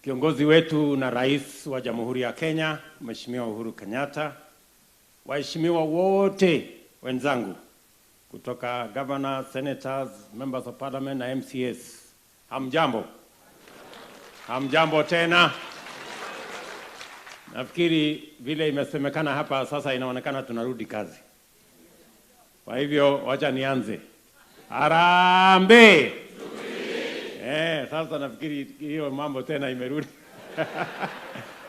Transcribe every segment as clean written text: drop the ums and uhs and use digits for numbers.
kiongozi wetu na rais wa Jamhuri ya Kenya, Mheshimiwa Uhuru Kenyatta, waheshimiwa wote wenzangu kutoka governors, senators, members of parliament na MCAs. Hamjambo? Hamjambo tena? Nafikiri vile imesemekana hapa sasa inaonekana tunarudi kazi. Kwa hivyo wacha nianze. Harambee! Sasa nafikiri hiyo mambo tena imerudi.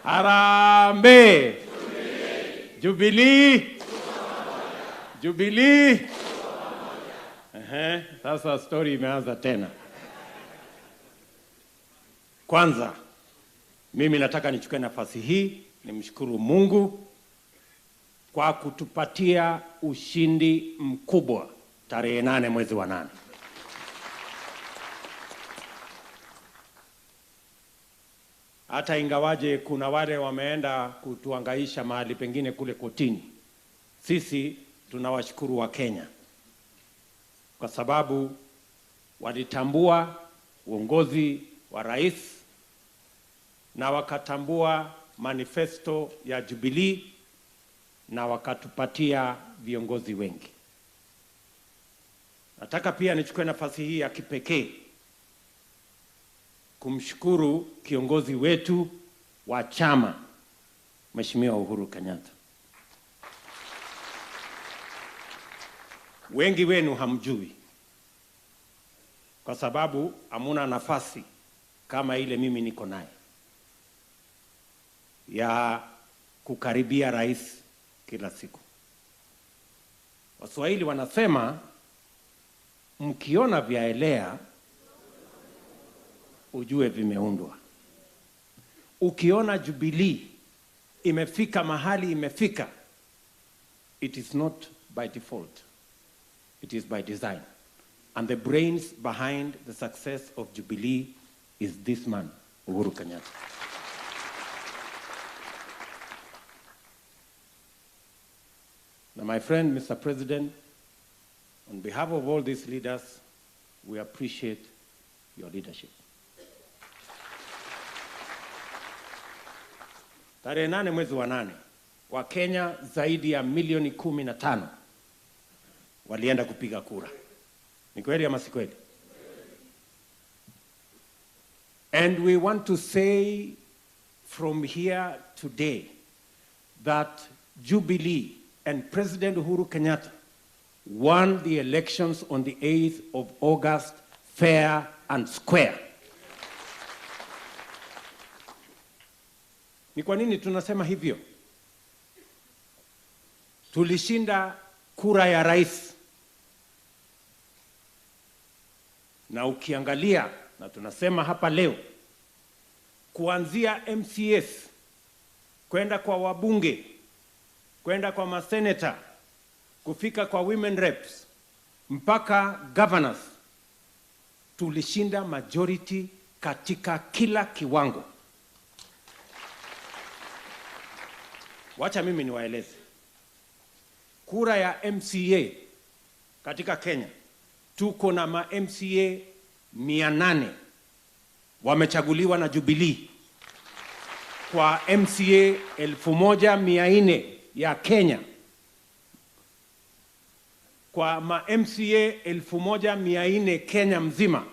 Harambee! Jubilee! Jubilee! Sasa story imeanza tena. Kwanza, mimi nataka nichukue nafasi hii nimshukuru Mungu kwa kutupatia ushindi mkubwa tarehe 8 mwezi wa 8. Hata ingawaje kuna wale wameenda kutuangaisha mahali pengine kule kotini, sisi tunawashukuru wa Kenya kwa sababu walitambua uongozi wa rais na wakatambua manifesto ya Jubilee na wakatupatia viongozi wengi. Nataka pia nichukue nafasi hii ya kipekee kumshukuru kiongozi wetu wa chama, Mheshimiwa Uhuru Kenyatta. Wengi wenu hamjui kwa sababu hamuna nafasi kama ile mimi niko naye ya kukaribia rais kila siku. Waswahili wanasema mkiona vyaelea ujue vimeundwa. Ukiona Jubilee imefika mahali imefika, it is not by default, it is by design. And the brains behind the success of Jubilee is this man, Uhuru Kenyatta. Now, my friend, Mr. President, on behalf of all these leaders, we appreciate your leadership. Tarehe 8 mwezi wa 8, Wakenya zaidi ya milioni 15 walienda kupiga kura. Ni kweli ama si kweli? And we want to say from here today that Jubilee and President Uhuru Kenyatta won the elections on the 8th of August fair and square. Ni kwa nini tunasema hivyo? Tulishinda kura ya rais. Na ukiangalia, na tunasema hapa leo, kuanzia MCS, kwenda kwa wabunge, kwenda kwa maseneta, kufika kwa women reps, mpaka governors, tulishinda majority katika kila kiwango. Wacha mimi niwaeleze. Kura ya MCA katika Kenya, tuko na ma MCA 800 wamechaguliwa na Jubilee. Kwa MCA 1400 ya Kenya, kwa ma MCA 1400 Kenya mzima,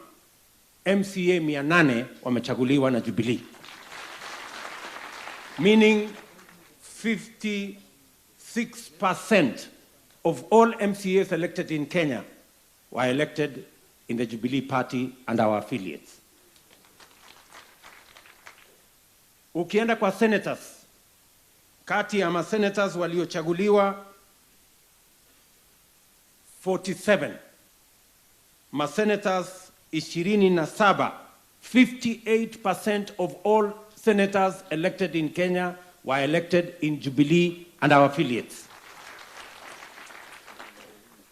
MCA 800 wamechaguliwa na Jubilee. Meaning 56% of all MCAs elected in Kenya were elected in the Jubilee Party and our affiliates. Ukienda kwa senators, kati ya masenators waliochaguliwa 47, masenators 27, 58% of all senators elected in Kenya were elected in Jubilee and our affiliates.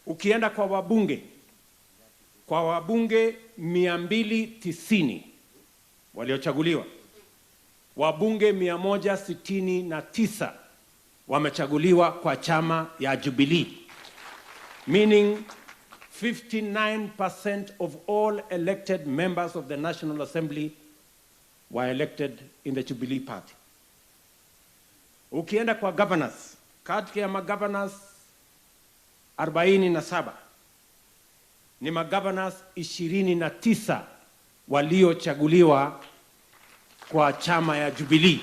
Ukienda kwa wabunge 290 waliochaguliwa, wabunge 169 wamechaguliwa kwa chama ya Jubilee, meaning 59% of all elected members of the National Assembly were elected in the Jubilee Party. Ukienda kwa governors, kati ya magovernors 47 ni magovernors 29 waliochaguliwa kwa chama ya Jubilee,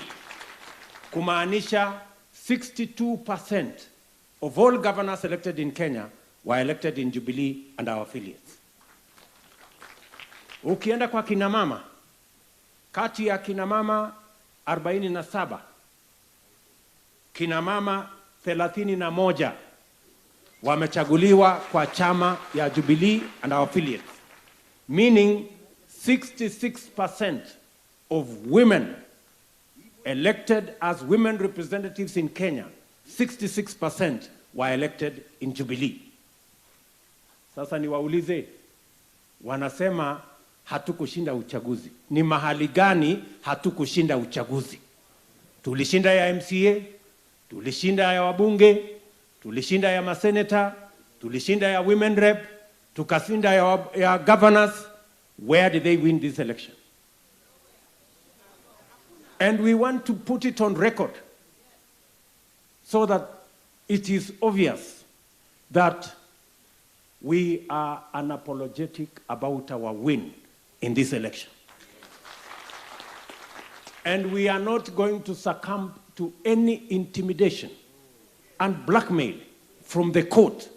kumaanisha 62% of all governors elected in Kenya were elected in Jubilee and our affiliates. Ukienda kwa kina mama, kati ya kina mama 47, kina mama 31 wamechaguliwa kwa chama ya Jubilee and our affiliates, meaning 66% of women elected as women representatives in Kenya, 66% were elected in Jubilee. Sasa niwaulize, wanasema hatukushinda uchaguzi. Ni mahali gani hatukushinda uchaguzi? Tulishinda ya MCA, tulishinda ya wabunge, tulishinda ya maseneta, tulishinda ya women rep, tukashinda ya governors. Where did they win this election? And we want to put it on record so that it is obvious that we are unapologetic about our win in this election. And we are not going to succumb to any intimidation and blackmail from the court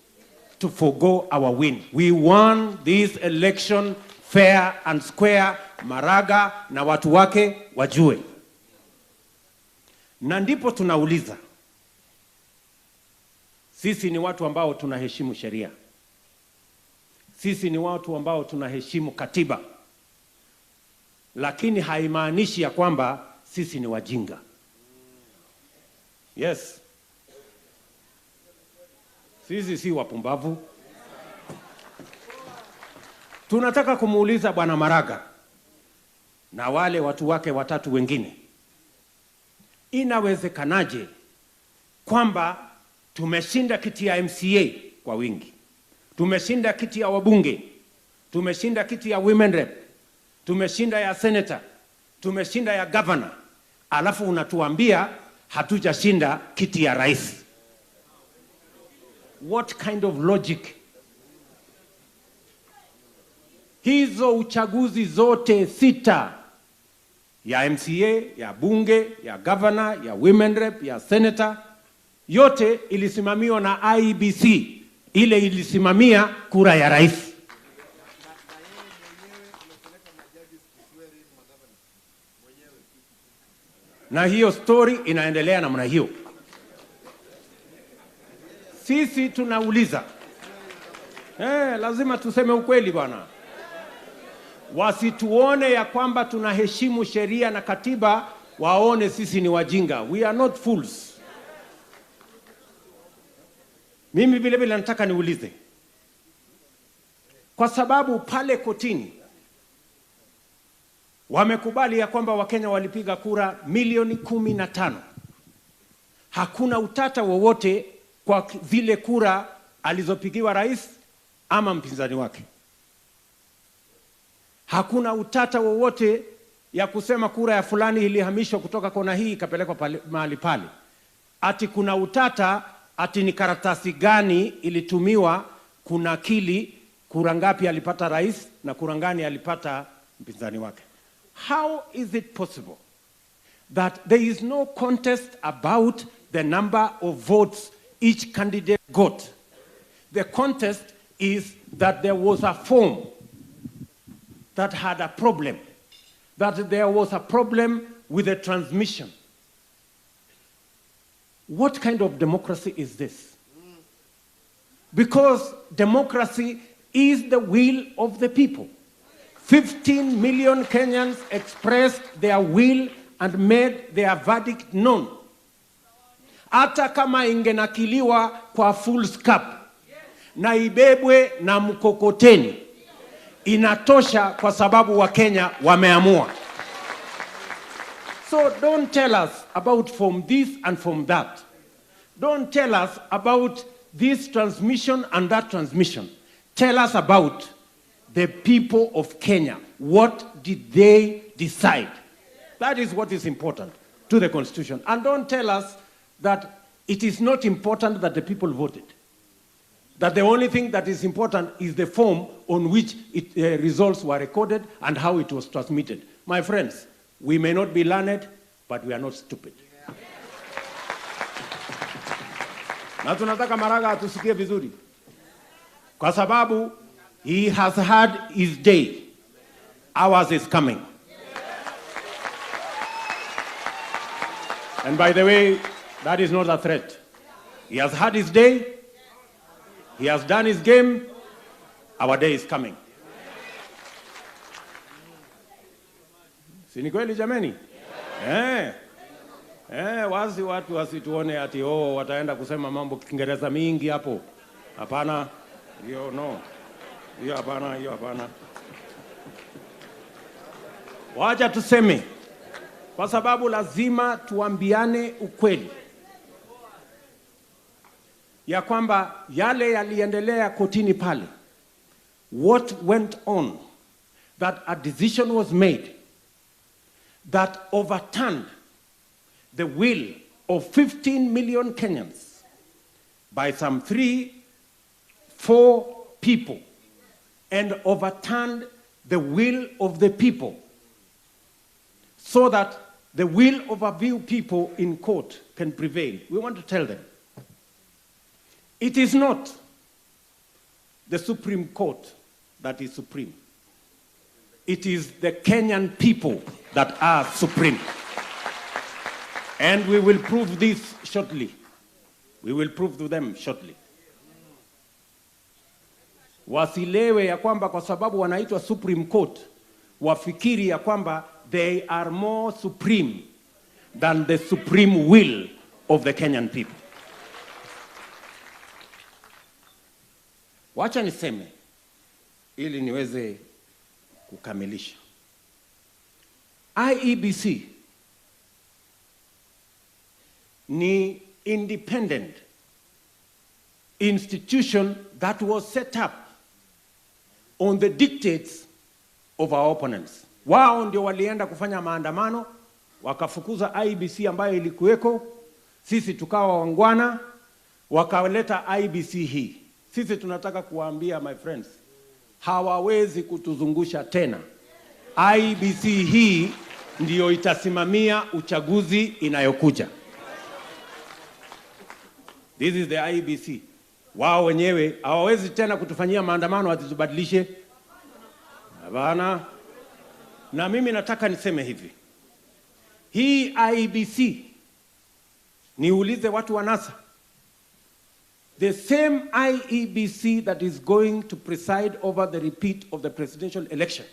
to forgo our win. We won this election fair and square. Maraga na watu wake wajue. Na ndipo tunauliza, sisi ni watu ambao tunaheshimu sheria. Sisi ni watu ambao tunaheshimu katiba. Lakini haimaanishi ya kwamba sisi ni wajinga. Yes. Sisi si wapumbavu. Tunataka kumuuliza Bwana Maraga na wale watu wake watatu wengine, inawezekanaje kwamba tumeshinda kiti ya MCA kwa wingi, tumeshinda kiti ya wabunge, tumeshinda kiti ya women rep, tumeshinda ya senator, tumeshinda ya governor, alafu unatuambia hatujashinda kiti ya rais? What kind of logic? Hizo uchaguzi zote 6 ya MCA, ya bunge, ya governor, ya women rep, ya senator, yote ilisimamiwa na IEBC, ile ilisimamia kura ya rais. Na hiyo story inaendelea namna hiyo. Sisi tunauliza, lazima tuseme ukweli bwana. Wasituone ya kwamba tunaheshimu sheria na katiba, waone sisi ni wajinga. We are not fools. Mimi vile vile nataka niulize, kwa sababu pale kotini wamekubali ya kwamba Wakenya walipiga kura milioni 15. Hakuna utata wowote kwa zile kura alizopigiwa rais ama mpinzani wake. Hakuna utata wowote ya kusema kura ya fulani ilihamishwa kutoka kona hii ikapelekwa mahali pale. Ati kuna utata ati ni karatasi gani ilitumiwa kunakili kura ngapi alipata rais na kura ngani alipata mpinzani wake. How is it possible that there is no contest about the number of votes each candidate got? The contest is that there was a form that had a problem, that there was a problem with the transmission. What kind of democracy is this? Because democracy is the will of the people. 15 million Kenyans expressed their will and made their verdict known. Hata kama ingenakiliwa kwa full scap na ibebwe na mkokoteni, inatosha kwa sababu Wakenya wameamua. So don't tell us about from this and from that. Don't tell us about this transmission and that transmission. Tell us about the people of Kenya. What did they decide? That is what is important to the Constitution. And don't tell us that it is not important that the people voted. That the only thing that is important is the form on which results were recorded and how it was transmitted. My friends, we may not be learned, but we are not stupid. Na tunataka Maraga atusikie vizuri. Kwa sababu he has had his day. Ours is coming. And by the way, that is not a threat. He has had his day. He has done his game. Our day is coming. Si ni kweli jameni? Wazi watu wasituone ati wataenda kusema mambo Kiingereza mingi hapo. Hapana. No. Hiyo hapana. Wacha tuseme. Kwa sababu lazima tuambiane ukweli. Ya kwamba yale yaliendelea kotini pale. What went on, that a decision was made that overturned the will of 15 million Kenyans by some 3-4 people, and overturned the will of the people, so that the will of a few people in court can prevail. We want to tell them, it is not the Supreme Court that is supreme. It is the Kenyan people that are supreme. And we will prove this shortly. We will prove to them shortly. Wasilewe ya kwamba kwa sababu wanaitwa Supreme Court, wafikiri ya kwamba they are more supreme than the supreme will of the Kenyan people. Wacha niseme ili niweze kukamilisha. IEBC ni independent institution that was set up on the dictates of our opponents. Wao ndio walienda kufanya maandamano, wakafukuza IEBC ambayo ilikuweko, sisi tukawa wangwana, wakaleta IEBC hii. Sisi tunataka kuambia, my friends, hawawezi kutuzungusha tena. IEBC hii ndio itasimamia uchaguzi inayokuja. This is the IEBC. Wao wenyewe hawawezi tena kutufanyia maandamano atitubadilishe. Hapana. Na mimi nataka niseme hivi. Hii IEBC, niulize watu wa NASA, the same IEBC that is going to preside over the repeat of the presidential election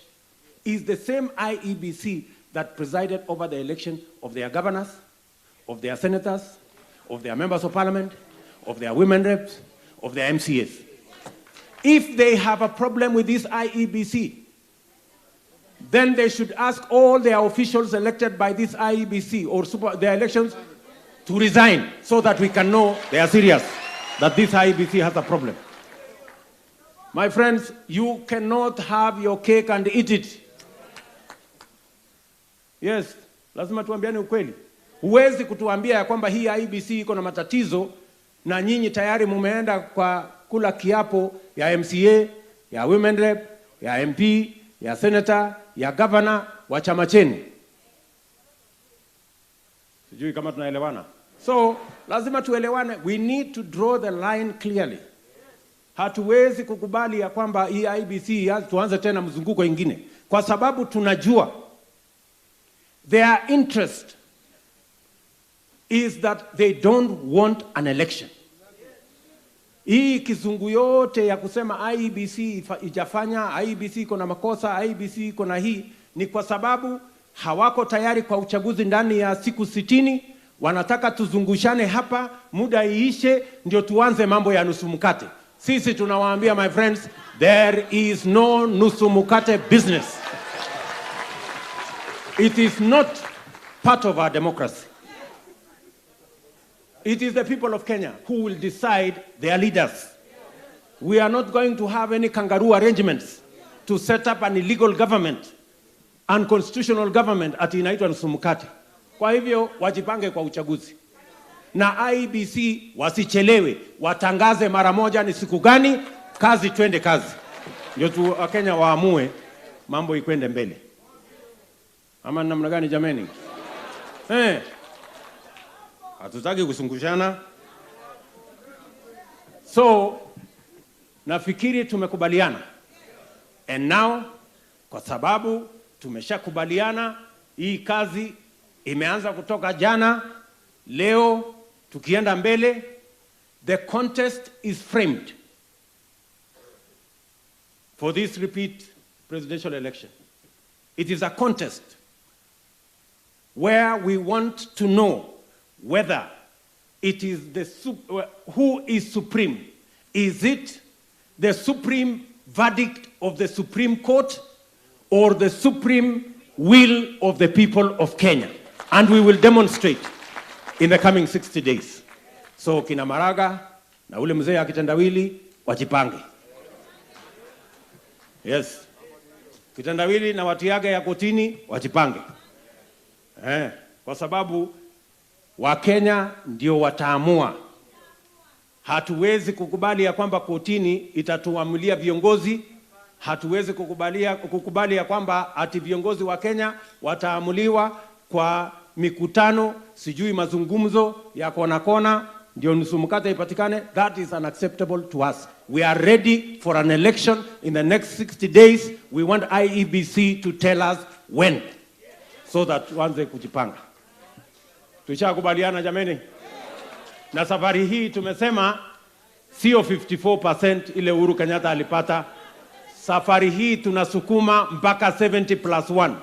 is the same IEBC that presided over the election of their governors, of their senators, of their members of parliament, of their women reps, of their MCAs. If they have a problem with this IEBC, then they should ask all their officials elected by this IEBC or their elections to resign, so that we can know they are serious, that this IEBC has a problem. My friends, you cannot have your cake and eat it. Yes, lazima tuambiane ukweli. Huwezi kutuambia ya kwamba hii IEBC iko na matatizo na nyinyi tayari mumeenda kwa kula kiapo ya MCA, ya women rep, ya MP, ya senator, ya governor wa chama chenu. Sijui kama tunaelewana. So, lazima tuelewane. We need to draw the line clearly. Hatuwezi kukubali ya kwamba hii IEBC tuanze tena mzunguko ingine. Kwa sababu tunajua their interest is that they don't want an election. Hii kizungu yote ya kusema IEBC ijafanya, IEBC iko na makosa, IEBC iko na hii, ni kwa sababu hawako tayari kwa uchaguzi ndani ya siku 60. Wanataka tuzungushane hapa, muda iishe, ndio tuanze mambo ya nusu mkate. Sisi tunawaambia, my friends, there is no nusu mkate business. It is not part of our democracy. It is the people of Kenya who will decide their leaders. We are not going to have any kangaroo arrangements to set up an illegal government unconstitutional government ati inaitwa nsumukati. Kwa hivyo wajipange kwa uchaguzi. Na IEBC wasichelewe, watangaze mara moja ni siku gani, kazi twende kazi. Ndio tu Wakenya waamue mambo ikwende mbele. Ama namna gani jameni? Hatutaki kusungushana. So nafikiri tumekubaliana. And now kwa sababu tumeshakubaliana, hii kazi imeanza kutoka jana, leo tukienda mbele, the contest is framed for this repeat presidential election. It is a contest where we want to know whether it is who is supreme. Is it the supreme verdict of the Supreme Court or the supreme will of the people of Kenya? And we will demonstrate in the coming 60 days. So kina Maraga na ule mzee akitendawili wajipange. Yes. Kitendawili na watu yake ya kotini wajipange. Kwa sababu Wakenya ndio wataamua. Hatuwezi kukubali ya kwamba kotini itatuamulia viongozi. Hatuwezi kukubali ya kwamba ati viongozi wa Kenya wataamuliwa kwa mikutano, sijui mazungumzo ya kona kona ndio nsumukate ipatikane. That is unacceptable to us. We are ready for an election in the next 60 days. We want IEBC to tell us when, so that tuanze kujipanga. Tushakubaliana jameni? Na safari hii tumesema sio 54% ile Uhuru Kenyatta alipata. Safari hii tunasukuma mpaka 70+1.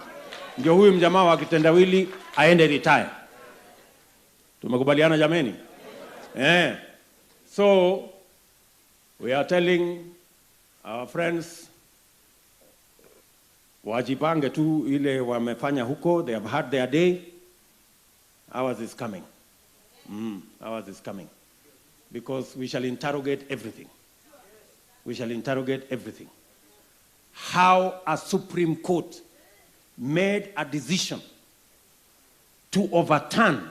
Ndio huyu mjamaa wa kitendawili aende retire. Tumekubaliana jameni? So we are telling our friends wajipange tu ile wamefanya huko. They have had their day. Ours is coming. Ours is coming. Because we shall interrogate everything. We shall interrogate everything. How a Supreme Court made a decision to overturn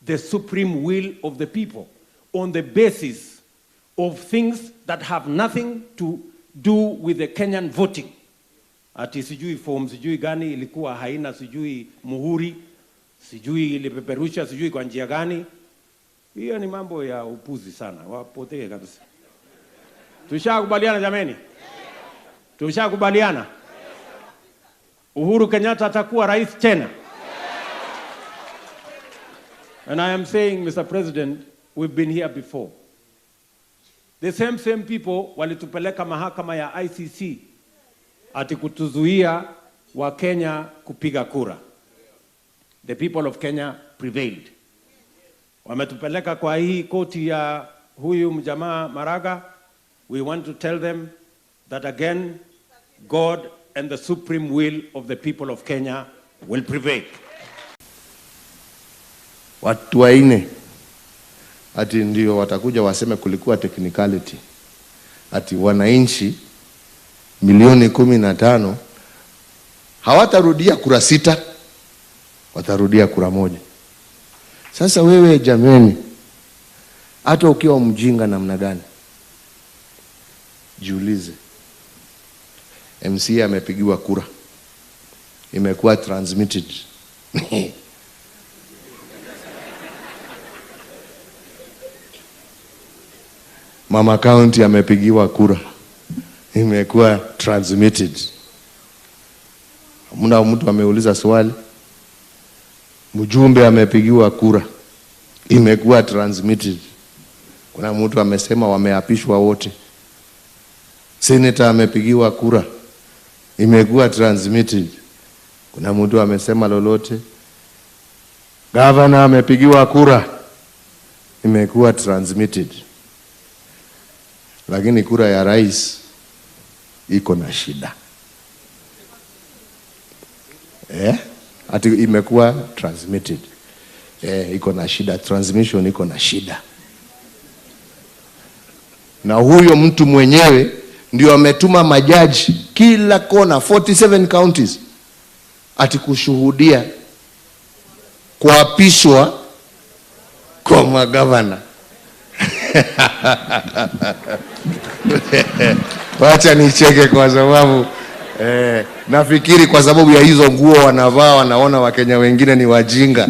the supreme will of the people on the basis of things that have nothing to do with the Kenyan voting. Ati sijui form sijui gani ilikuwa haina sijui muhuri, sijui ilipeperusha sijui kwa njia gani. Hiyo ni mambo ya upuzi sana. Wapotee kabisa. Tushakubaliana jameni? Tushakubaliana? Uhuru Kenyatta atakuwa rais tena? And I am saying, Mr. President, we've been here before. The same people walitupeleka mahakama ya ICC ati kutuzuia wa Kenya kupiga kura. The people of Kenya prevailed. Wametupeleka kwa hii koti ya huyu mjamaa Maraga. We want to tell them that again, God and the supreme will of the people of Kenya will prevail. Watu waine ati ndio watakuja waseme kulikuwa technicality. Ati wananchi milioni 15 hawatarudia kura 6, watarudia kura 1. Sasa wewe jameni, hata ukiwa mjinga namna gani, jiulize. MCA amepigiwa kura, imekuwa transmitted. Mama County amepigiwa kura, imekuwa transmitted. Muna mtu ameuliza swali, mjumbe amepigiwa kura, imekuwa transmitted. Kuna mtu amesema wameapishwa wote. Senator amepigiwa kura, imekuwa transmitted. Kuna mtu amesema lolote. Governor amepigiwa kura, imekuwa transmitted. Lakini kura ya rais iko na shida. Ati imekuwa transmitted. Iko na shida, transmission iko na shida. Na huyo mtu mwenyewe ndio ametuma majaji kila kona, 47 counties. ati kushuhudia kuapishwa kwa magavana. Wacha nicheke kwa sababu nafikiri kwa sababu ya hizo nguo wanavaa wanaona Wakenya wengine ni wajinga.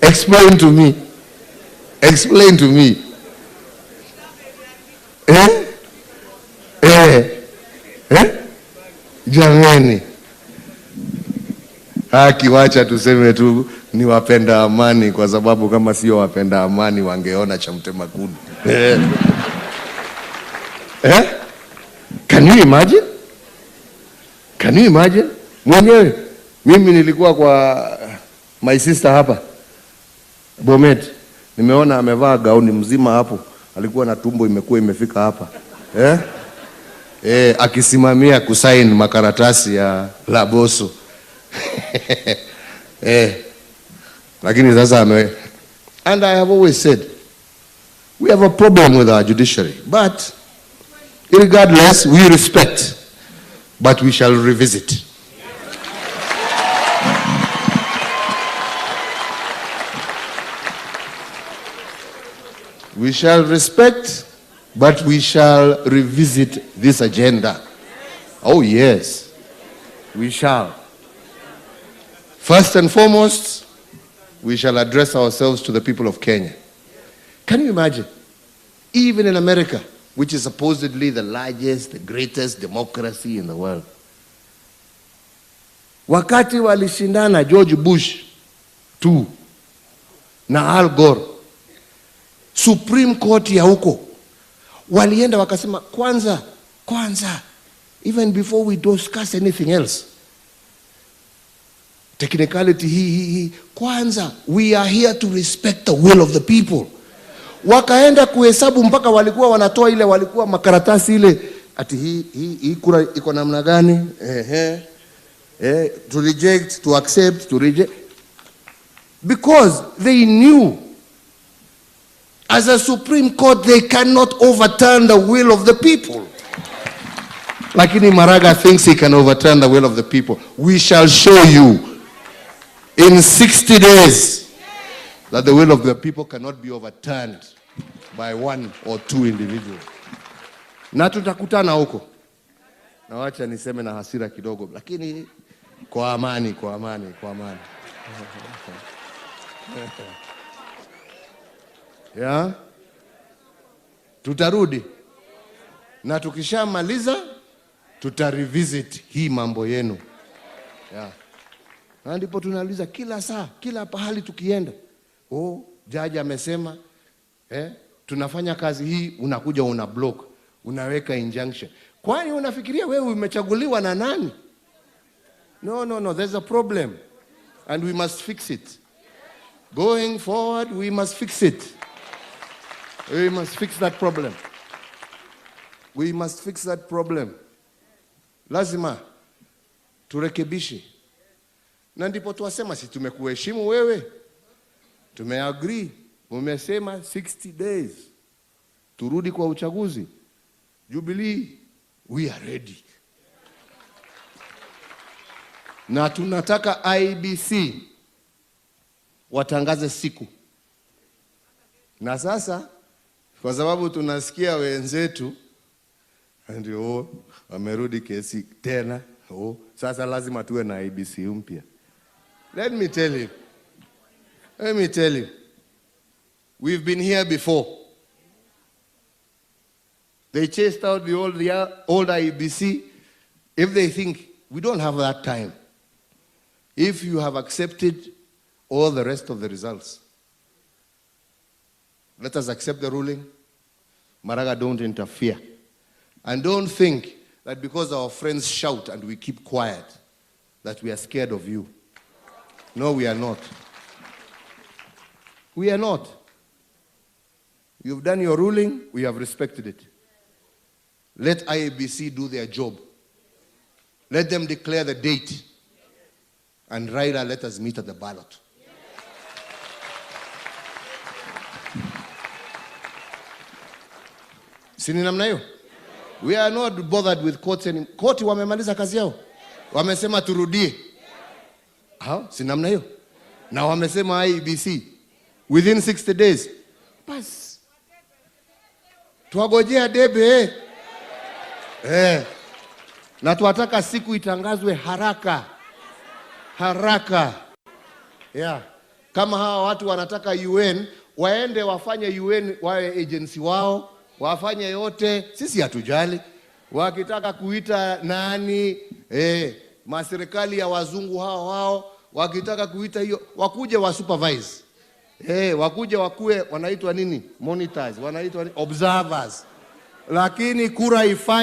Explain to me. Explain to me. Jamani. Wacha tuseme tu ni wapenda amani, kwa sababu kama sio wapenda amani wangeona cha mtema kuni. Can you imagine? Can you imagine? Mwenyewe mimi nilikuwa kwa my sister hapa Bomet, nimeona amevaa gauni mzima hapo, alikuwa na tumbo imekuwa imefika hapa. Akisimamia kusign makaratasi ya Laboso. Lakini sasa and I have always said we have a problem with our judiciary, but regardless we respect, but we shall revisit. We shall respect, but we shall revisit this agenda. Oh yes, we shall. First and foremost, we shall address ourselves to the people of Kenya. Can you imagine? Even in America, which is supposedly the largest, the greatest democracy in the world, wakati walishindana George Bush 2 na Al Gore, Supreme Court ya huko walienda wakasema kwanza, even before we discuss anything else, technicality kwanza, we are here to respect the will of the people. Wakaenda kuhesabu mpaka walikuwa wanatoa ile, walikuwa makaratasi ile, ati hii kura iko namna gani, to reject, to accept, to reject, because they knew as a Supreme Court they cannot overturn the will of the people. Lakini Maraga thinks he can overturn the will of the people. We shall show you in 60 days that the will of the people cannot be overturned by one or two individuals. Na tutakutana huko. Na wacha niseme na hasira kidogo, lakini kwa amani. Yeah? Tutarudi. Na tukishamaliza tutarevisit hii mambo yenu. Yeah. Na ndipo tunauliza kila saa, kila pahali tukienda. Jaji amesema, tunafanya kazi hii, unakuja una block, unaweka injunction. Kwani unafikiria wewe umechaguliwa na nani? No, there's a problem and we must fix it. Going forward, we must fix it. We must fix that problem. We must fix that problem. Lazima turekebishe. Na ndipo tuwasema, si tumekuheshimu wewe, tumeagree, umesema 60 days turudi kwa uchaguzi. Jubilee, we are ready. Na tunataka IBC watangaze siku. Na sasa kwa sababu tunasikia wenzetu ndio wamerudi kesi tena, sasa lazima tuwe na IBC mpya. Let me tell you, we've been here before. They chased out the old IBC. If they think we don't have that time, if you have accepted all the rest of the results, let us accept the ruling. Maraga, don't interfere. And don't think that because our friends shout and we keep quiet, that we are scared of you. No, we are not. We are not. You've done your ruling, we have respected it. Let IABC do their job. Let them declare the date. And Raila, let us meet at the ballot. Sini namna hiyo? We are not bothered with courts anymore. Court wamemaliza kazi yao. Wamesema turudie. Si namna hiyo. Na wamesema IEBC within 60 days. Bas. Tuwagojea debe. Na tuwataka siku itangazwe haraka. Haraka. Kama hawa watu wanataka UN, waende wafanye UN wawe agency wao, wafanye yote, sisi hatujali. Wakitaka kuita nani, maserikali ya wazungu hao, wakitaka kuita hiyo, wakuje wa supervise. Wakuje wakue, wanaitwa nini? Monitors, wanaitwa observers. Lakini kura ifanye